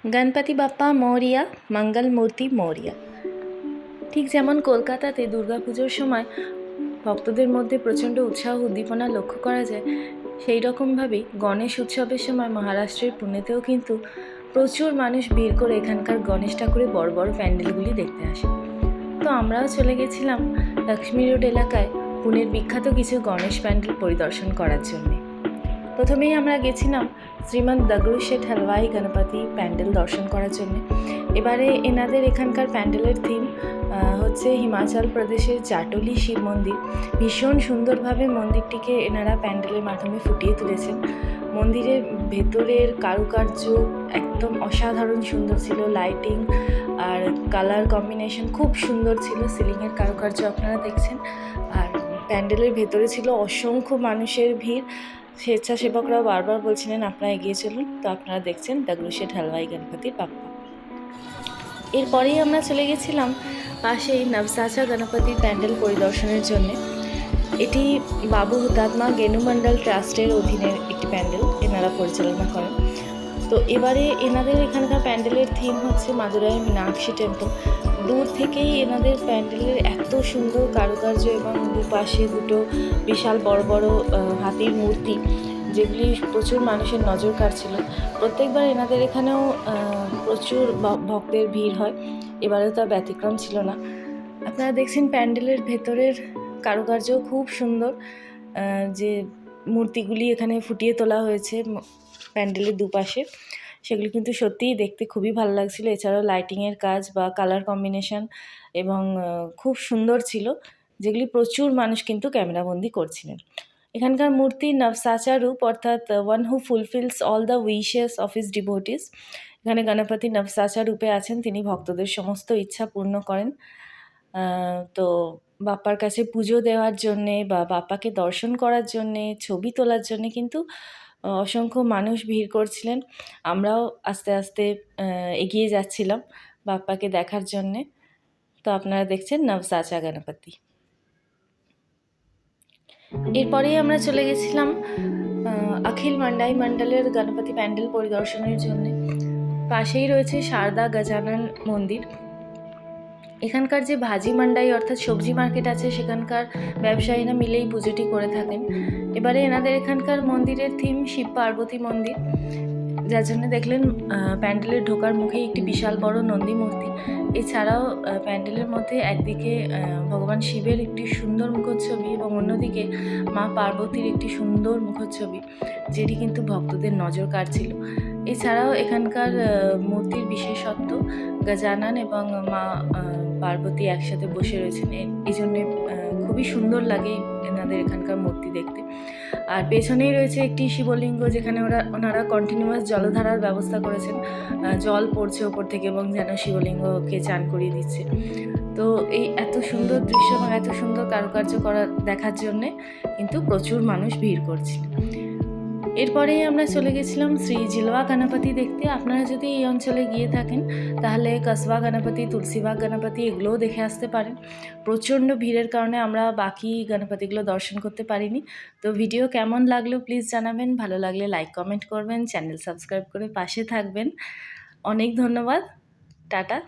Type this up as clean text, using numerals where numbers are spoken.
গণপতি বাপ্পা মৌরিয়া, মঙ্গল মূর্তি মৌরিয়া। ঠিক যেমন কলকাতাতে দুর্গাপুজোর সময় ভক্তদের মধ্যে প্রচণ্ড উৎসাহ উদ্দীপনা লক্ষ্য করা যায়, সেই রকমভাবেই গণেশ উৎসবের সময় মহারাষ্ট্রের পুনেতেও কিন্তু প্রচুর মানুষ ভিড় করে এখানকার গণেশ ঠাকুরের বড় বড় প্যান্ডেলগুলি দেখতে আসে। তো আমরাও চলে গেছিলাম লক্ষ্মী রোড এলাকায় পুনের বিখ্যাত কিছু গণেশ প্যান্ডেল পরিদর্শন করার জন্যে। প্রথমেই আমরা গেছিলাম শ্রীমন্ত দগড়ুশেঠ হালওয়াই গণপতি প্যান্ডেল দর্শন করার জন্য। এবারে এনাদের এখানকার প্যান্ডেলের থিম হচ্ছে হিমাচল প্রদেশের জাটলি শিব মন্দির। ভীষণ সুন্দরভাবে মন্দিরটিকে এনারা প্যান্ডেলের মাধ্যমে ফুটিয়ে তুলেছেন। মন্দিরের ভেতরের কারুকার্য একদম অসাধারণ সুন্দর ছিল, লাইটিং আর কালার কম্বিনেশন খুব সুন্দর ছিল। সিলিংয়ের কারুকার্য আপনারা দেখছেন, আর প্যান্ডেলের ভেতরে ছিল অসংখ্য মানুষের ভিড়। স্বেচ্ছাসেবকরাও বারবার বলছিলেন আপনারা এগিয়ে চলুন। তো আপনারা দেখছেন দগড়ুশেঠ হালওয়াই গণপতির বাপ্পা। এরপরেই আমরা চলে গেছিলাম পাশেই নবসাচা গণপতির প্যান্ডেল পরিদর্শনের জন্য। এটি বাবু হুতাত্মা গেনু মণ্ডল ট্রাস্টের অধীনের একটি প্যান্ডেল, এনারা পরিচালনা করেন। তো এবারে এনাদের এখানকার প্যান্ডেলের থিম হচ্ছে মাদুরাই মীনাক্ষী টেম্পল। দূর থেকেই এনাদের প্যান্ডেলের এত সুন্দর কারুকার্য এবং দুপাশে দুটো বিশাল বড় বড় হাতির মূর্তি, যেগুলি প্রচুর মানুষের নজর কাড়ছিল। প্রত্যেকবার এনাদের এখানেও প্রচুর ভক্তের ভিড় হয়, এবারেও তা ব্যতিক্রম ছিল না। আপনারা দেখছেন প্যান্ডেলের ভেতরের কারুকার্য খুব সুন্দর, যে মূর্তিগুলি এখানে ফুটিয়ে তোলা হয়েছে প্যান্ডেলের দুপাশে, সেগুলি কিন্তু সত্যিই দেখতে খুবই ভালো লাগছিল। এছাড়াও লাইটিংয়ের কাজ বা কালার কম্বিনেশন এবং খুব সুন্দর ছিল, যেগুলি প্রচুর মানুষ কিন্তু ক্যামেরাবন্দি করছিলেন। এখানকার মূর্তি নবসাচা রূপ, অর্থাৎ one who ফুলফিলস all the wishes of his devotees. এখানে গণপতি নবসাচা রূপে আছেন, তিনি ভক্তদের সমস্ত ইচ্ছা পূর্ণ করেন। তো বাপ্পার কাছে পুজো দেওয়ার জন্যে বা বাপ্পাকে দর্শন করার জন্যে, ছবি তোলার জন্যে কিন্তু অসংখ্য মানুষ ভিড় করছিলেন। আমরাও আস্তে আস্তে এগিয়ে যাচ্ছিলাম বাপ্পাকে দেখার জন্যে। তো আপনারা দেখছেন নবসাচা গণপতি। এরপরেই আমরা চলে গেছিলাম অখিল মান্ডাই মণ্ডলের গণপতি প্যান্ডেল পরিদর্শনের জন্য। পাশেই রয়েছে শারদা গজানন মন্দির। এখানকার যে ভাজি মান্ডাই অর্থাৎ সবজি মার্কেট আছে, সেখানকার ব্যবসায়ীরা মিলেই পুজোটি করে থাকেন। এবারে এনাদের এখানকার মন্দিরের থিম শিব পার্বতী মন্দির, যার জন্য দেখলেন প্যান্ডেলের ঢোকার মুখেই একটি বিশাল বড় নন্দী মূর্তি। এছাড়াও প্যান্ডেলের মধ্যে একদিকে ভগবান শিবের একটি সুন্দর মুখচ্ছবি এবং অন্যদিকে মা পার্বতীর একটি সুন্দর মুখচ্ছবি, যেটি কিন্তু ভক্তদের নজর কাড়ছিল। এছাড়াও এখানকার মূর্তির বিশেষত্ব গজানন এবং মা পার্বতী একসাথে বসে রয়েছেন, এই জন্যে খুবই সুন্দর লাগে এনাদের এখানকার মূর্তি দেখতে। আর পেছনেই রয়েছে একটি শিবলিঙ্গ, যেখানে ওনারা কন্টিনিউয়াস জলধারার ব্যবস্থা করেছেন। জল পড়ছে ওপর থেকে এবং যেন শিবলিঙ্গকে চান করিয়ে দিচ্ছে। তো এই এত সুন্দর দৃশ্য এবং এত সুন্দর কারুকার্য দেখার জন্যে কিন্তু প্রচুর মানুষ ভিড় করছিল। এরপরেই আমরা চলে গেছিলাম শ্রী জিলওয়া গণপতি দেখতে। আপনারা যদি এই অঞ্চলে গিয়ে থাকেন তাহলে কসবা গণপতি, তুলসীবাগ গণপতি এগুলোও দেখে আসতে পারেন। প্রচণ্ড ভিড়ের কারণে আমরা বাকি গণপতিগুলো দর্শন করতে পারিনি। তো ভিডিও কেমন লাগলো প্লিজ জানাবেন, ভালো লাগলে লাইক কমেন্ট করবেন, চ্যানেল সাবস্ক্রাইব করে পাশে থাকবেন। অনেক ধন্যবাদ, টাটা।